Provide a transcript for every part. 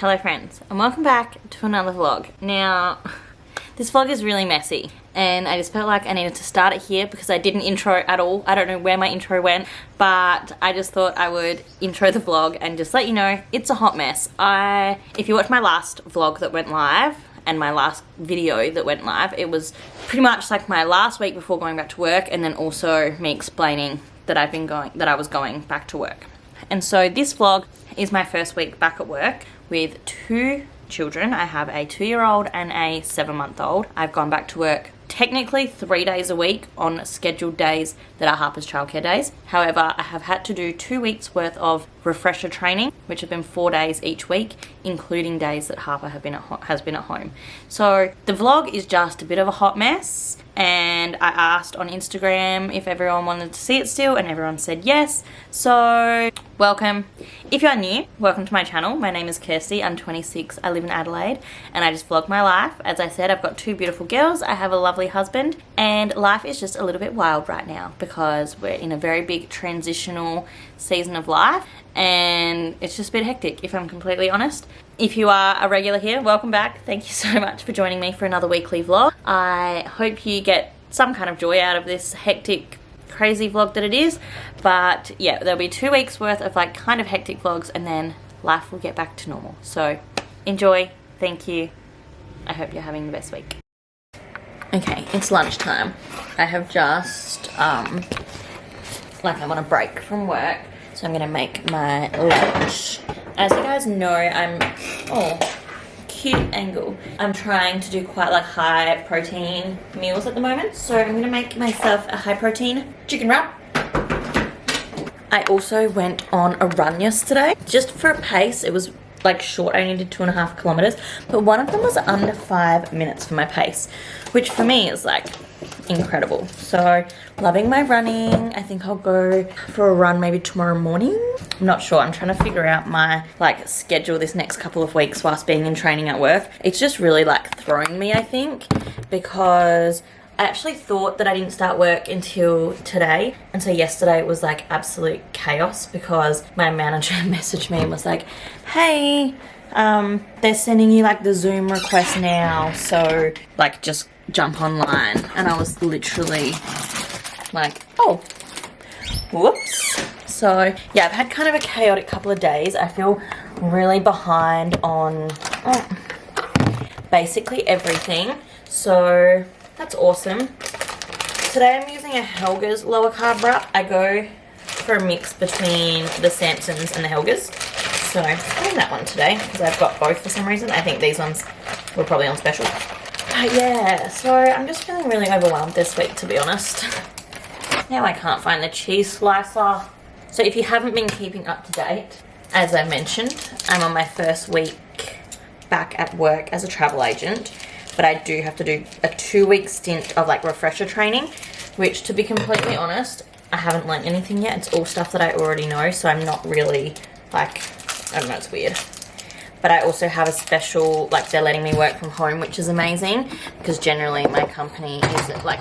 Hello friends, and welcome back to another vlog. Now, this vlog is really messy, and I just felt like I needed to start it here because I didn't intro at all. I don't know where my intro went, but I just thought I would intro the vlog and just let you know it's a hot mess. If you watched my last vlog that went live, and my last video that went live, it was pretty much like my last week before going back to work, and then also me explaining that I was going back to work. And so this vlog is my first week back at work with two children. I have a 2-year-old and a 7-month-old. I've gone back to work technically 3 days a week on scheduled days that are Harper's childcare days. However, I have had to do 2 weeks worth of refresher training, which have been 4 days each week, including days that Harper has been at home. So the vlog is just a bit of a hot mess, and I asked on Instagram if everyone wanted to see it still, and everyone said yes. So welcome. If you're new, welcome to my channel. My name is Kirsty, I'm 26, I live in Adelaide, and I just vlog my life. As I said, I've got 2 beautiful girls, I have a lovely husband, and life is just a little bit wild right now because we're in a very big transitional season of life, and it's just a bit hectic, if I'm completely honest. If you are a regular here, welcome back. Thank you so much for joining me for another weekly vlog. I hope you get some kind of joy out of this hectic, crazy vlog that it is. But yeah, there'll be 2 weeks worth of like kind of hectic vlogs, and then life will get back to normal. So enjoy. Thank you. I hope you're having the best week. Okay, it's lunchtime. I have just I'm on a break from work, so I'm gonna make my lunch. As you guys know, cute angle. I'm trying to do quite like high protein meals at the moment, so I'm gonna make myself a high protein chicken wrap. I also went on a run yesterday, just for a pace. It was like short, I only did 2.5 kilometers, but one of them was under 5 minutes for my pace, which for me is like incredible. So loving my running. I think I'll go for a run maybe tomorrow morning. I'm not sure. I'm trying to figure out my like schedule this next couple of weeks whilst being in training at work. It's just really like throwing me, I think, because I actually thought that I didn't start work until today, and so yesterday it was like absolute chaos because my manager messaged me and was like, hey, they're sending you like the Zoom request now, so like just jump online. And I was literally like, oh, whoops. So yeah, I've had kind of a chaotic couple of days. I feel really behind on basically everything, so that's awesome. Today I'm using a Helga's lower carb wrap. I go for a mix between the Samsons and the Helga's, so I'm doing that one today because I've got both for some reason. I think these ones were probably on special. Yeah, so I'm just feeling really overwhelmed this week, to be honest. Now I can't find the cheese slicer. So if you haven't been keeping up to date, as I mentioned, I'm on my first week back at work as a travel agent, but I do have to do a 2-week stint of like refresher training, which, to be completely honest, I haven't learned anything yet. It's all stuff that I already know, so I'm not really like, I don't know, it's weird. But I also have a special, like they're letting me work from home, which is amazing because generally my company is like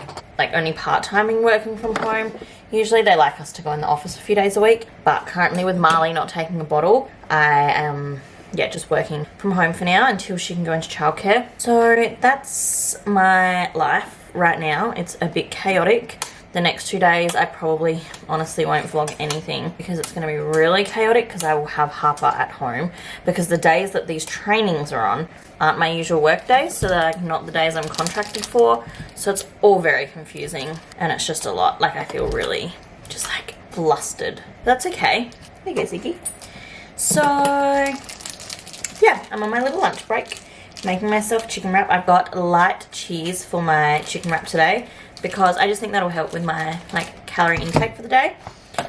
only part-timing working from home. Usually they like us to go in the office a few days a week, but currently with Marley not taking a bottle, I am just working from home for now until she can go into childcare. So that's my life right now. It's a bit chaotic. The next 2 days I probably honestly won't vlog anything because it's going to be really chaotic because I will have Harper at home, because the days that these trainings are on aren't my usual work days, so they're like not the days I'm contracted for, so it's all very confusing and it's just a lot. Like I feel really just like flustered. That's okay. There you go, Ziggy. So yeah, I'm on my little lunch break making myself a chicken wrap. I've got light cheese for my chicken wrap today because I just think that'll help with my like calorie intake for the day.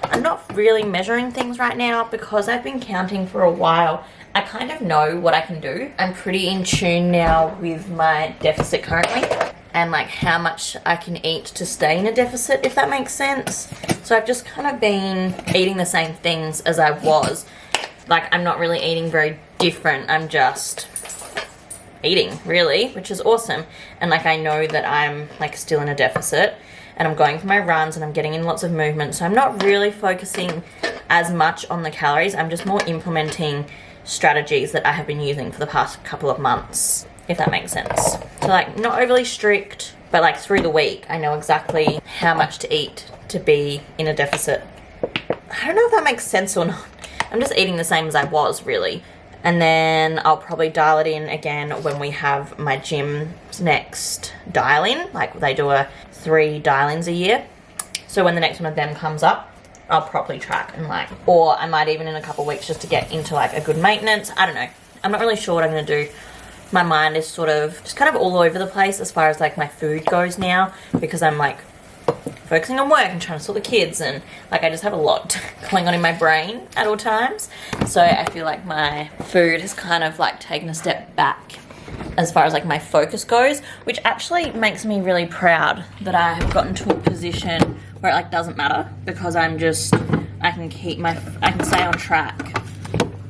I'm not really measuring things right now because I've been counting for a while. I kind of know what I can do. I'm pretty in tune now with my deficit currently and like how much I can eat to stay in a deficit, if that makes sense. So I've just kind of been eating the same things as I was. Like I'm not really eating very different. I'm just eating really, which is awesome. And like I know that I'm like still in a deficit, and I'm going for my runs and I'm getting in lots of movement, so I'm not really focusing as much on the calories. I'm just more implementing strategies that I have been using for the past couple of months, if that makes sense. So like not overly strict, but like through the week I know exactly how much to eat to be in a deficit. I don't know if that makes sense or not. I'm just eating the same as I was, really. And then I'll probably dial it in again when we have my gym's next dial-in. Like they do 3 dial-ins a year. So when the next one of them comes up, I'll properly track and like, or I might even in a couple of weeks just to get into like a good maintenance. I don't know. I'm not really sure what I'm going to do. My mind is sort of just kind of all over the place as far as like my food goes now, because I'm like focusing on work and trying to sort the kids, and like I just have a lot going on in my brain at all times. So I feel like my food has kind of like taken a step back as far as like my focus goes, which actually makes me really proud that I have gotten to a position where it like doesn't matter, because I can stay on track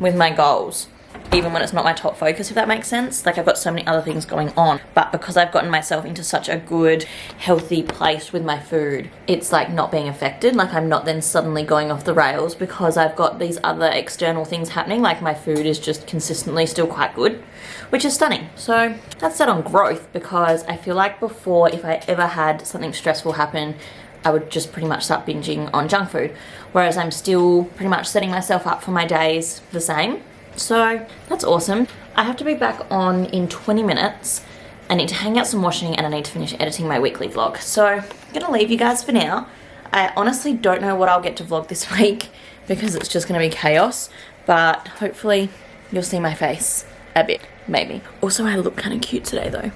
with my goals even when it's not my top focus, if that makes sense. Like I've got so many other things going on, but because I've gotten myself into such a good, healthy place with my food, it's like not being affected. Like I'm not then suddenly going off the rails because I've got these other external things happening. Like my food is just consistently still quite good, which is stunning. So that's set on growth, because I feel like before, if I ever had something stressful happen, I would just pretty much start binging on junk food, whereas I'm still pretty much setting myself up for my days the same. So that's awesome. I have to be back on in 20 minutes. I need to hang out some washing and I need to finish editing my weekly vlog. So I'm gonna leave you guys for now. I honestly don't know what I'll get to vlog this week because it's just gonna be chaos, but hopefully you'll see my face a bit, maybe. Also, I look kind of cute today though.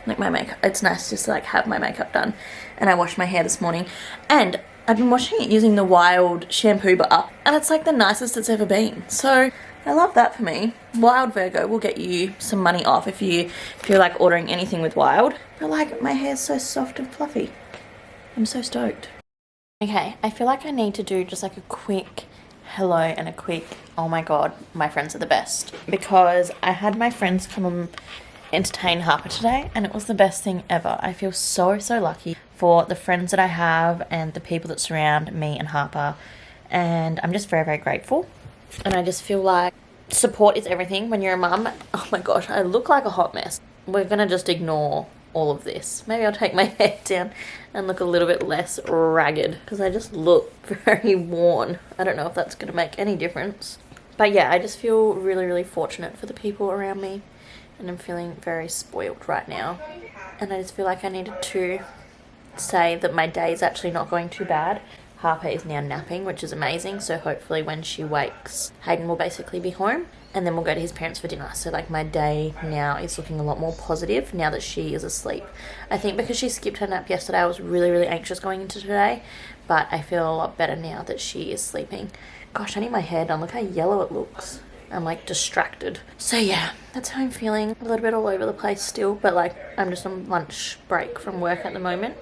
Like my makeup, it's nice just to like have my makeup done. And I washed my hair this morning, and I've been washing it using the Wild shampoo bar, and it's like the nicest it's ever been. So I love that for me. Wild Virgo will get you some money off if you're like ordering anything with Wild. But like my hair's so soft and fluffy. I'm so stoked. Okay, I feel like I need to do just like a quick hello and a quick, oh my god, my friends are the best. Because I had my friends come and entertain Harper today, and it was the best thing ever. I feel so lucky for the friends that I have and the people that surround me and Harper, and I'm just very grateful. And I just feel like support is everything when you're a mum. Oh my gosh, I look like a hot mess. We're gonna just ignore all of this. Maybe I'll take my hair down and look a little bit less ragged, because I just look very worn. I don't know if that's gonna make any difference, but yeah, I just feel really fortunate for the people around me, and I'm feeling very spoiled right now. And I just feel like I needed to say that my day is actually not going too bad. Harper is now napping, which is amazing, so hopefully when she wakes, Hayden will basically be home, and then we'll go to his parents for dinner. So like my day now is looking a lot more positive now that she is asleep. I think because she skipped her nap yesterday, I was really anxious going into today, but I feel a lot better now that she is sleeping. Gosh, I need my hair done. Look how yellow it looks. I'm like distracted. So yeah, that's how I'm feeling. A little bit all over the place still, but like I'm just on lunch break from work at the moment.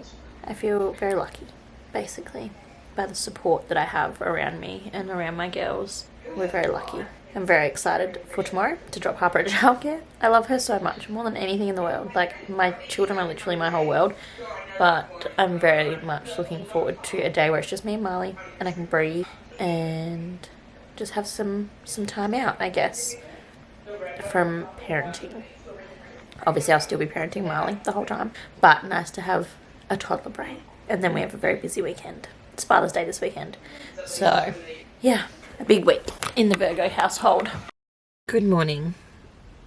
I feel very lucky, basically, by the support that I have around me and around my girls. We're very lucky. I'm very excited for tomorrow to drop Harper at childcare. I love her so much, more than anything in the world. Like, my children are literally my whole world, but I'm very much looking forward to a day where it's just me and Marley, and I can breathe and just have some time out, I guess, from parenting. Obviously, I'll still be parenting Marley the whole time, but nice to have a toddler break. And then we have a very busy weekend. It's Father's Day this weekend. So, yeah, a big week in the Virgo household. Good morning.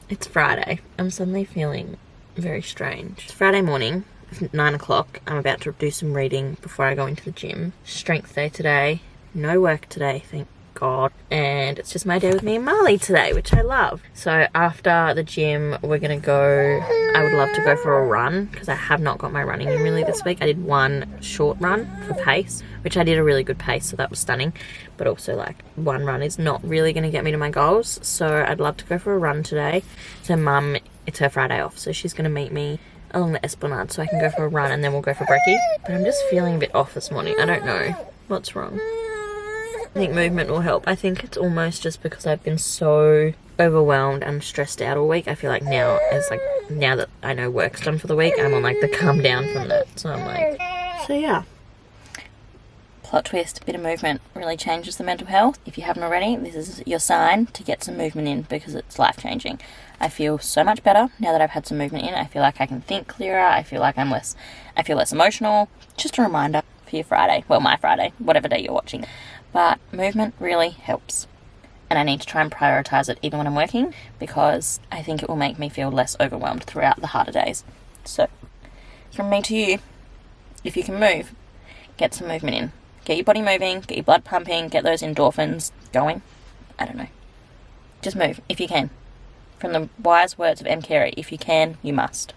It's Friday. I'm suddenly feeling very strange. It's Friday morning. It's 9 o'clock. I'm about to do some reading before I go into the gym. Strength day today. No work today, thank God. And it's just my day with me and Marley today, which I love. So after the gym, we're gonna go, I would love to go for a run, because I have not got my running in really this week. I did one short run for pace, which I did a really good pace, so that was stunning. But also like one run is not really gonna get me to my goals. So I'd love to go for a run today. So Mum, it's her Friday off, so she's gonna meet me along the Esplanade so I can go for a run, and then we'll go for brekkie. But I'm just feeling a bit off this morning. I don't know what's wrong. I think movement will help. I think it's almost just because I've been so overwhelmed and stressed out all week. I feel like now, now that I know work's done for the week, I'm on like the calm down from that. So I'm like, so yeah. plot twist, a bit of movement really changes the mental health. If you haven't already, this is your sign to get some movement in because it's life-changing. I feel so much better now that I've had some movement in. I feel like I can think clearer. I feel less emotional. Just a reminder for your Friday. Well, my Friday, whatever day you're watching. But movement really helps. And I need to try and prioritise it even when I'm working, because I think it will make me feel less overwhelmed throughout the harder days. So, from me to you, if you can move, get some movement in. Get your body moving, get your blood pumping, get those endorphins going. I don't know. Just move, if you can. From the wise words of M. Carey, if you can, you must.